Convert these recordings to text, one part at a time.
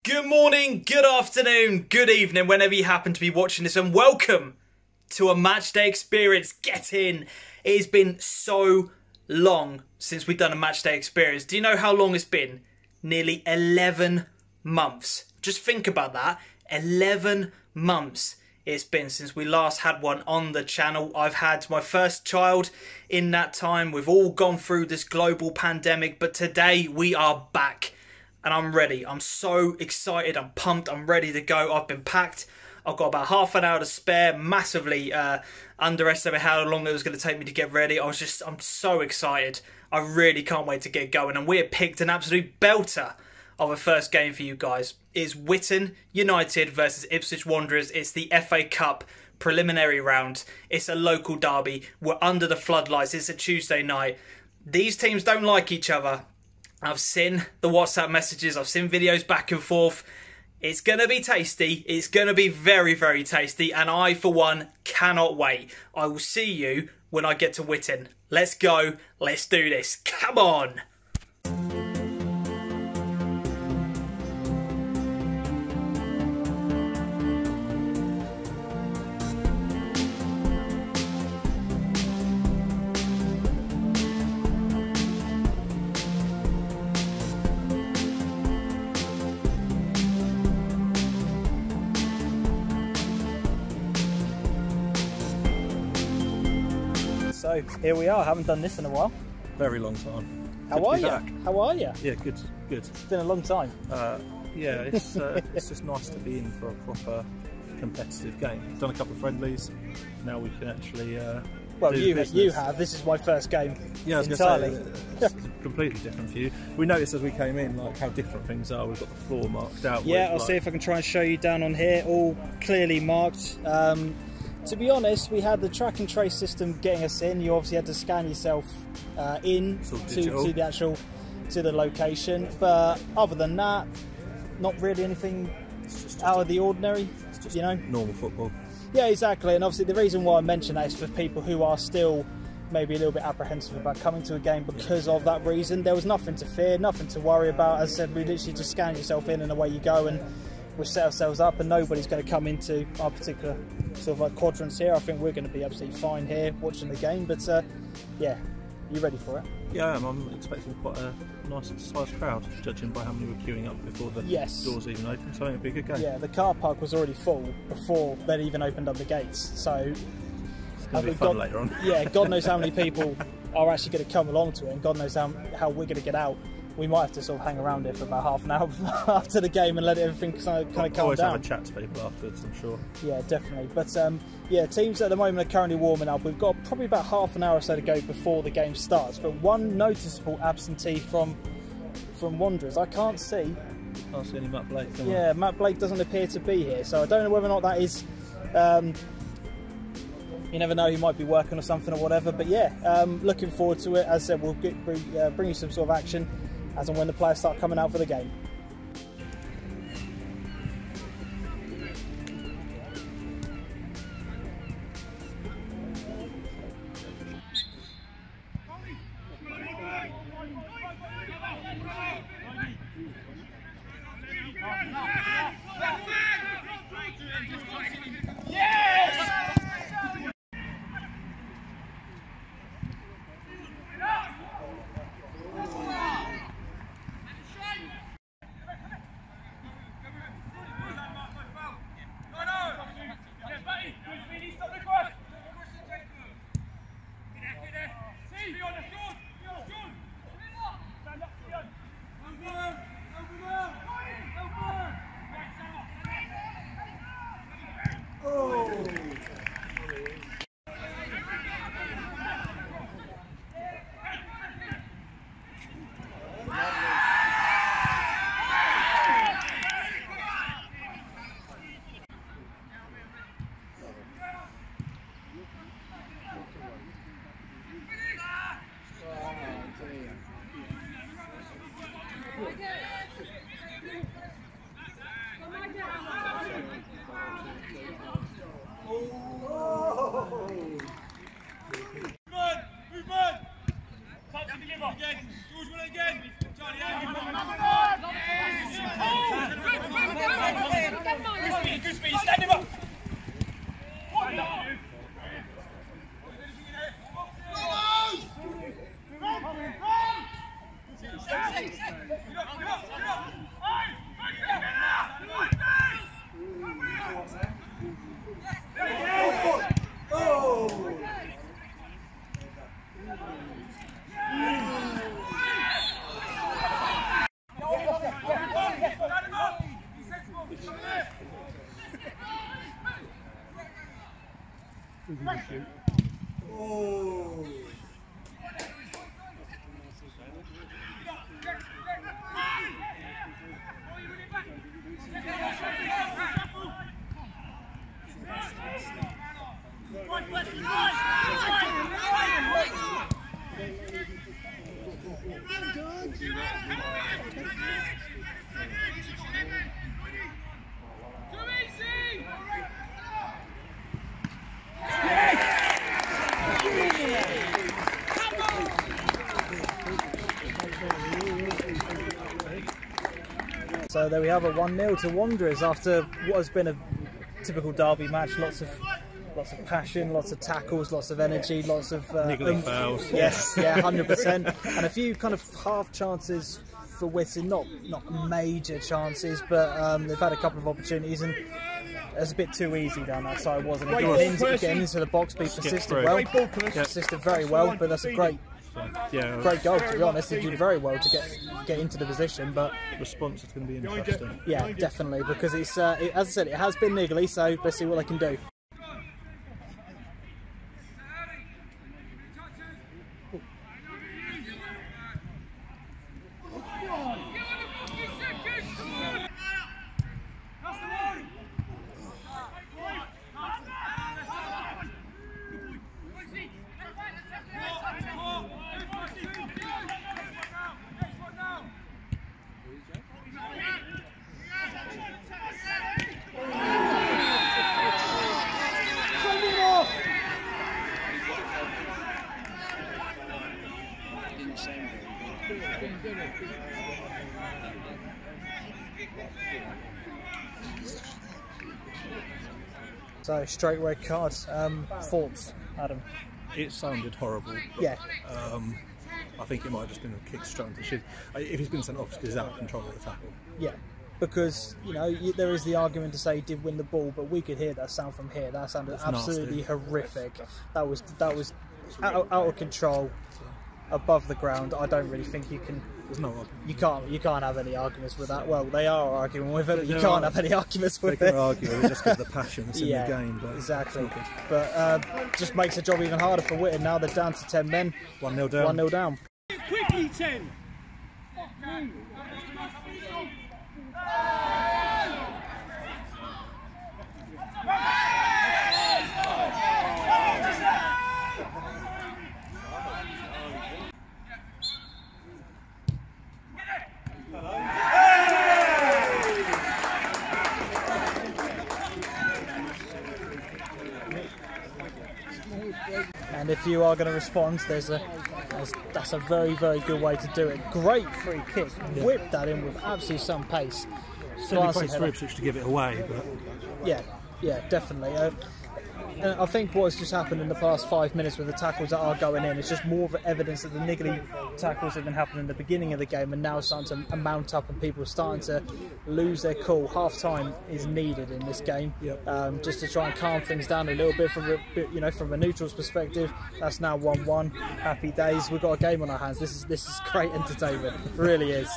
Good morning, good afternoon, good evening, whenever you happen to be watching this, and welcome to a matchday experience. Get in. It has been so long since we've done a matchday experience. Do you know how long it's been? Nearly 11 months. Just think about that. 11 months it's been since we last had one on the channel. I've had my first child in that time. We've all gone through this global pandemic, but today we are back. And I'm ready. I'm so excited. I'm pumped. I'm ready to go. I've been packed. I've got about half an hour to spare. Massively underestimated how long it was going to take me to get ready. I'm so excited. I really can't wait to get going. And we have picked an absolute belter of a first game for you guys. It's Whitton United versus Ipswich Wanderers. It's the FA Cup preliminary round. It's a local derby. We're under the floodlights. It's a Tuesday night. These teams don't like each other. I've seen the WhatsApp messages. I've seen videos back and forth. It's going to be tasty. It's going to be very, very tasty. And I, for one, cannot wait. I will see you when I get to Whitton. Let's go. Let's do this. Come on. So here we are. I haven't done this in a while. Very long time. How are you? How are you? Yeah, good. It's been a long time. Yeah, it's just nice to be in for a proper competitive game. We've done a couple of friendlies. Now we can actually. Well, you have. This is my first game. Yeah, I was entirely. going to say, it's completely different for you. We noticed as we came in, like how different things are. We've got the floor marked out. Yeah, I'll see if I can try and show you down on here. All clearly marked. To be honest, we had the track and trace system getting us in. You obviously had to scan yourself in to the location. But other than that, not really anything out of the ordinary. It's just, you know, normal football. Yeah, exactly. And obviously, the reason why I mention that is for people who are still maybe a little bit apprehensive about coming to a game because of that reason. There was nothing to fear, nothing to worry about. As I said, we literally just scan yourself in and away you go. And we've set ourselves up, and nobody's going to come into our particular sort of like quadrants here. I think we're going to be absolutely fine here watching the game. But yeah, you ready for it? Yeah, I am. I'm expecting quite a nice sized crowd, judging by how many were queuing up before the doors even opened. So I think it'll be a good game. Yeah, the car park was already full before they'd even opened up the gates. So it's going to be fun later on. Yeah, God knows how many people are actually going to come along to it, and God knows how we're going to get out. We might have to sort of hang around here for about half an hour after the game and let everything kind of calm down. Always have a chat to people afterwards, I'm sure. Yeah, definitely. But yeah, teams at the moment are currently warming up. We've got probably about half an hour or so to go before the game starts. But one noticeable absentee from Wanderers, I can't see. Can't see any Matt Blake. Yeah, Matt Blake doesn't appear to be here, so I don't know whether or not that is. You never know, he might be working or something or whatever. But yeah, looking forward to it. As I said, we'll bring you some sort of action as and when the players start coming out for the game. Oh. So there we have a 1-0 to Wanderers after what has been a typical derby match. Lots of passion, lots of tackles, lots of energy, lots of niggly fouls. Yes, yeah, 100%, and a few kind of half chances for Whitton, not major chances, but they've had a couple of opportunities, and it was a bit too easy down that side, wasn't it? Getting into the box, be persisted well, persisted very well, but that's a great goal, to be honest. They did very well to get into the position, but response is going to be interesting. Yeah, definitely, because it's as I said, it has been niggly, so let's see what they can do. So straight red card. Thoughts, Adam? It sounded horrible. Yeah. I think it might have just been a kick straight into the shin. If he's been sent off, because he's out of control of the tackle. Yeah, because there is the argument to say he did win the ball, but we could hear that sound from here. That sounded absolutely horrific. That was out of control, above the ground. I don't really think you can. There's no argument. You can't have any arguments with that. Well, they are arguing with it. You can't have any arguments with it. They can argue it just because of the passion that's in the game. But exactly. But just makes the job even harder for Whitton. Now they're down to 10 men. 1-0 down. 1-0 down. Quickly, 10. And if you are going to respond, that's a very, very good way to do it. Great free kick, whipped that in with absolutely some pace. Certainly place for Ipswich to give it away, but yeah, definitely. And I think what's just happened in the past 5 minutes with the tackles that are going in, it's just more of evidence that the niggly tackles that have been happening in the beginning of the game are now starting to mount up, and people are starting to lose their cool. Half time is needed in this game, just to try and calm things down a little bit from a neutral's perspective. That's now 1-1. Happy days. We've got a game on our hands. This is great entertainment. It really is.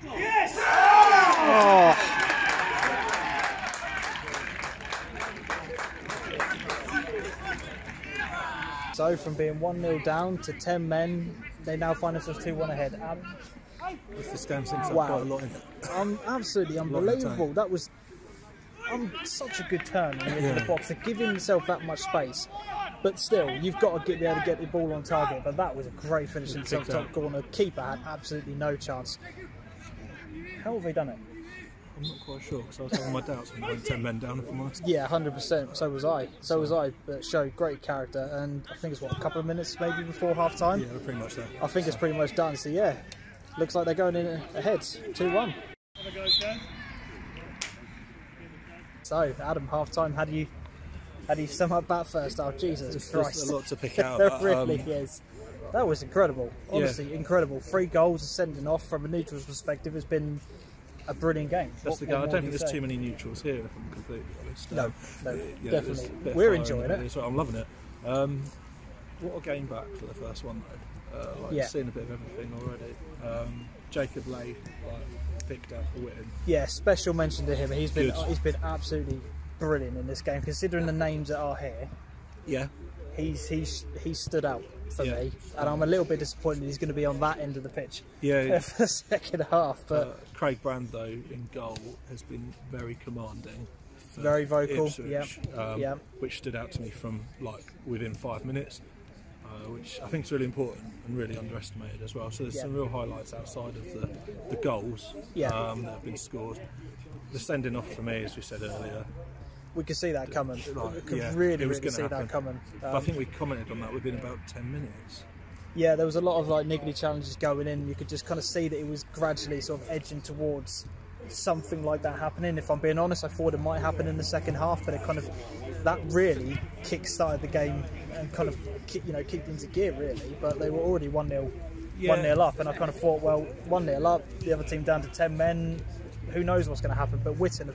Yes! Oh. So from being 1-0 down to 10 men, they now find themselves 2-1 ahead. This game seems to have quite a lot in it. Absolutely unbelievable. That was such a good turn into the box to give himself that much space. But still, you've got to be able to get the ball on target. But that was a great finish in the top corner. Keeper had absolutely no chance. How have they done it? I'm not quite sure, because I was having my doubts when we went 10 men down, if I'm honest. Yeah, 100%. So was I. But showed great character. And I think it's, a couple of minutes maybe before half time? Yeah, we're pretty much there. I think it's pretty much done. So yeah, looks like they're going in ahead, 2-1. So Adam, half time, how do you and he sum up that first half. Jesus Christ. There's a lot to pick out. There really is. That was incredible. Honestly, incredible. 3 goals, sending off from a neutral's perspective has been a brilliant game. That's the game. I don't think there's too many neutrals here, if I'm completely honest. No, definitely. We're enjoying it. I'm loving it. What a game back for the first one, though. Seeing a bit of everything already. Jacob Lay picked out for Whitton. Yeah, special mention to him. He's been absolutely brilliant in this game, considering the names that are here. Yeah, he's stood out for me, and I'm a little bit disappointed he's going to be on that end of the pitch. Yeah, for the second half. But Craig Brand, though, in goal has been very commanding. Very vocal. Ipswich, which stood out to me from within 5 minutes. Which I think is really important and really underestimated as well. So there's some real highlights outside of the goals that have been scored. The sending off for me, as we said earlier, we could see that coming. We could really see that coming. But I think we commented on that within about 10 minutes. Yeah, there was a lot of niggly challenges going in. You could just kind of see that it was gradually sort of edging towards something like that happening. If I'm being honest, I thought it might happen in the second half, but it kind of really kick-started the game and kind of kicked into gear really. But they were already 1-0 up, and I kind of thought, well, 1-0 up, the other team down to 10 men, who knows what's going to happen. But Whitton,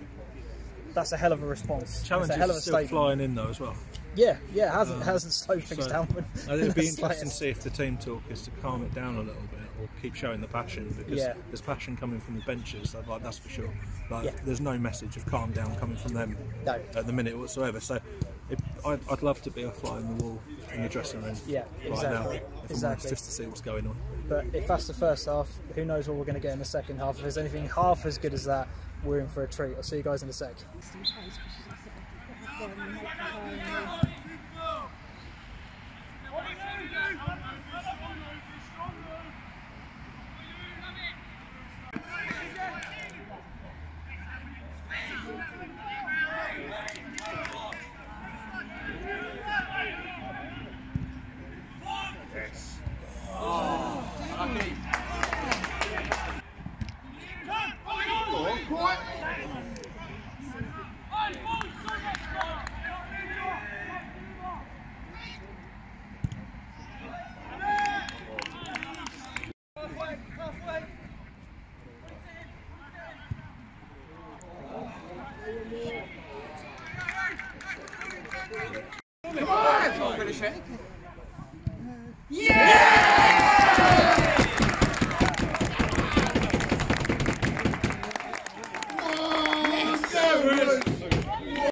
that's a hell of a response. Challenges are still flying in though as well. Yeah, hasn't slowed things down. It'd be interesting to see if the team talk is to calm it down a little bit or keep showing the passion, because there's passion coming from the benches, that's for sure. There's no message of calm down coming from them at the minute whatsoever. So I'd love to be a fly on the wall in the dressing room now, just to see what's going on. But if that's the first half, who knows what we're going to get in the second half. If there's anything half as good as that, we're in for a treat. I'll see you guys in a sec.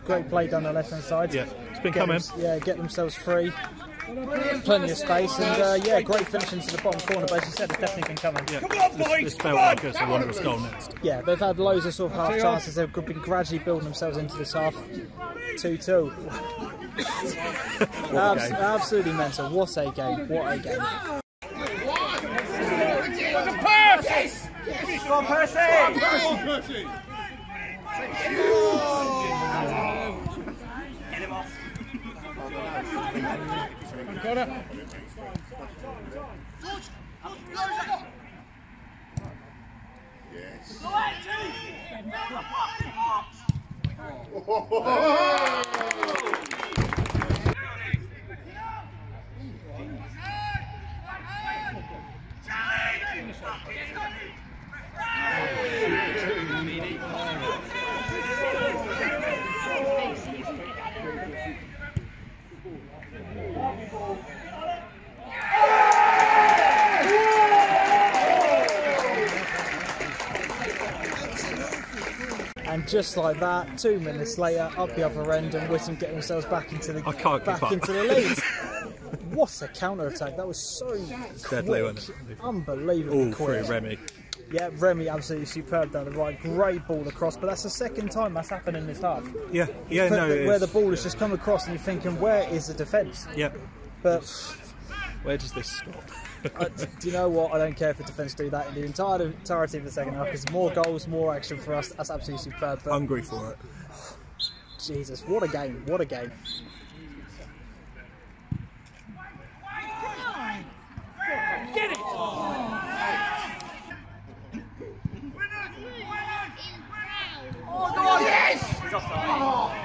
Great play down the left hand side. Yeah, it's been coming. Get themselves free. Plenty of space, and great finish into the bottom corner. But as you said, it's definitely been coming. Come on, boys! This felt like a Wanderers goal next. Yeah, they've had loads of sort of half chances. They've been gradually building themselves into this half. 2-2. Absolutely mental. What a game! What a game! Go on, Percy! Get him off. Got it. Yes. And just like that, 2 minutes later, up the other end, and Whitton get themselves back into the lead. What a counter attack! That was so deadly, quick. wasn't it? Unbelievably quick. All through Remy. Yeah, Remy absolutely superb down the right. Great ball across, but that's the second time that's happened in this half. Yeah, where the ball has just come across, and you're thinking, where is the defence? Yeah, but where does this stop? Do you know what? I don't care if the defence do that in the entirety of the second half, because more goals, more action for us. That's absolutely superb. But hungry for it. Jesus, what a game! What a game! Get it! Oh, yes! He's offside.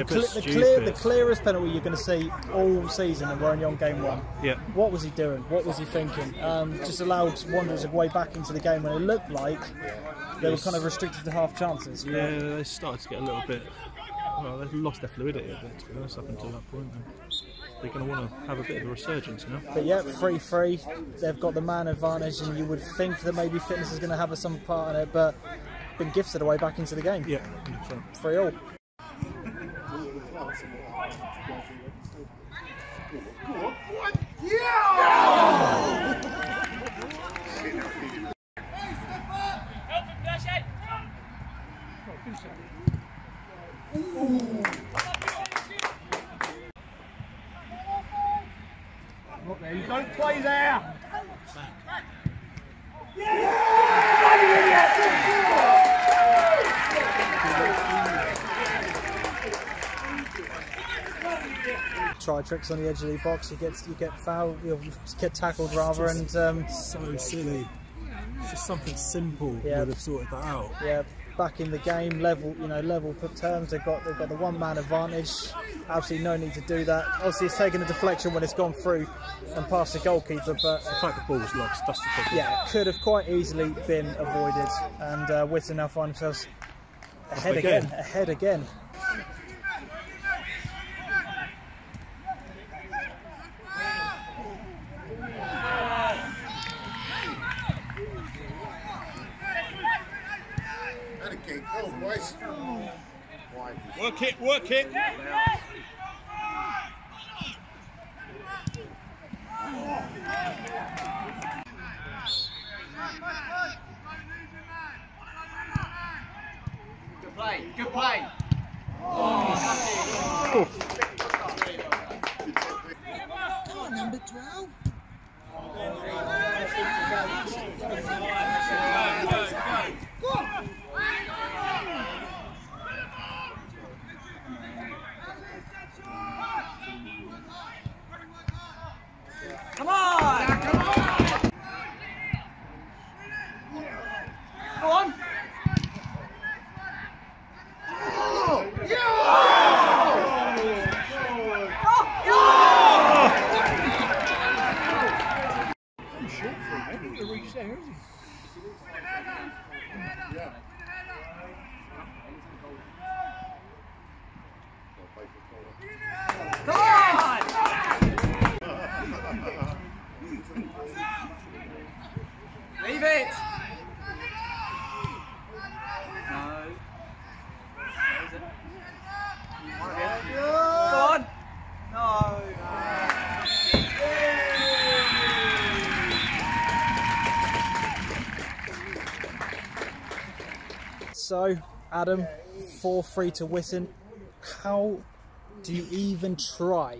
the clearest penalty you're going to see all season, and we're only on game 1. Yeah. What was he doing? What was he thinking? Just allowed Wanderers a way back into the game when it looked like they were kind of restricted to half chances. Yeah, they started to get a little bit. Well, they've lost their fluidity a bit, to be honest, up until that point. And they're going to want to have a bit of a resurgence now. But yeah, 3-3. They've got the man advantage, and you would think that maybe fitness is going to have some part in it, but been gifted away back into the game. Yeah, 3-3. You don't play there! Try tricks on the edge of the box. You get fouled. You get tackled rather, and so silly. It's just something simple. Yeah. Would have sorted that out. Yeah, back in the game, level terms. They've got the one-man advantage. Absolutely no need to do that. Obviously, it's taken a deflection when it's gone through and past the goalkeeper, but the fact the ball was like dusty. Yeah, it could have quite easily been avoided. And Whitton now find themselves ahead again. Work it. Good play. Number 12. Come on! Go on! Leave it! No. Go on! No! So, Adam, 4-3 to Whitton. How do you even try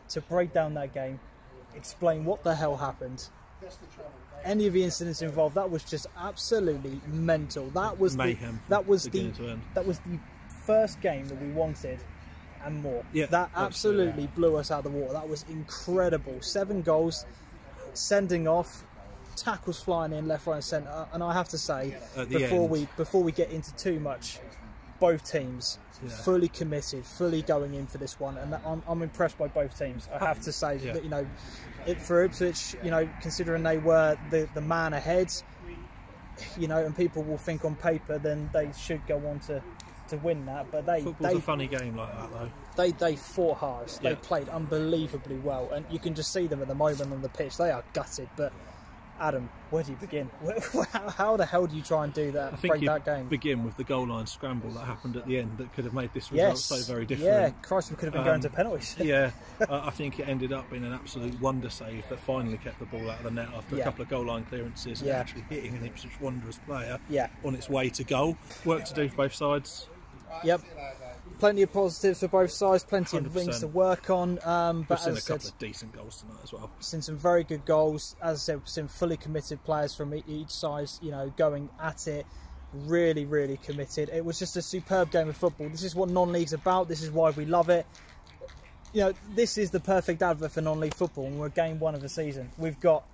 to break down that game? Explain what the hell happened? Any of the incidents involved, that was just absolutely mental. That was mayhem. That was the first game that we wanted and more. Yeah, that absolutely blew us out of the water. That was incredible. 7 goals, sending off, tackles flying in left, right, and centre. And I have to say, before we get into too much, both teams fully committed, fully going in for this one, and I'm impressed by both teams. I have to say that for Ipswich, considering they were the man ahead, and people will think on paper then they should go on to win that, but football's a funny game like that though. They fought hard. They played unbelievably well, and you can just see them at the moment on the pitch. They are gutted, but Adam, where do you begin? How the hell do you try and do that? I think you begin with the goal line scramble that happened at the end that could have made this result so very different. Yeah, Christ, we could have been going to penalties. Yeah, I think it ended up being an absolute wonder save that finally kept the ball out of the net after a couple of goal line clearances and actually hitting an Ipswich Wanderers player on its way to goal. Work to do for both sides. Yep. Plenty of positives for both sides, plenty 100%. Of things to work on. But we've seen a couple of decent goals tonight as well. Seen some very good goals. As I said, we've seen fully committed players from each side, going at it. Really, really committed. It was just a superb game of football. This is what non-league's about. This is why we love it. you know, this is the perfect advert for non-league football, and we're game 1 of the season.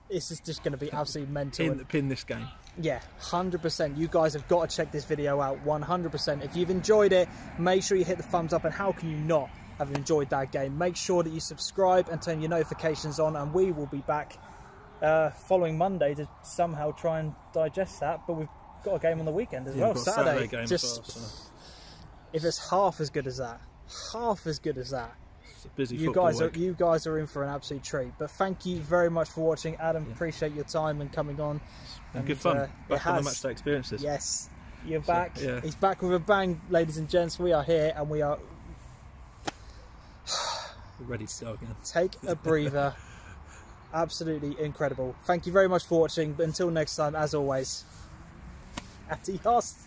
This is just going to be absolutely mental. Pin this game. Yeah, 100%. You guys have got to check this video out, 100%. If you've enjoyed it, make sure you hit the thumbs up, and how can you not have enjoyed that game? Make sure that you subscribe and turn your notifications on, and we will be back following Monday to somehow try and digest that. But we've got a game on the weekend as well, Saturday. Game just as well, so. If it's half as good as that, It's a busy you guys are in for an absolute treat. But thank you very much for watching, Adam. Appreciate your time and coming on. And good fun. Back on the matchday experiences. Yes, you're back. Yeah. He's back with a bang, ladies and gents. We are here, and we are We're ready to go again. Take a breather. Absolutely incredible. Thank you very much for watching. But until next time, as always, adios.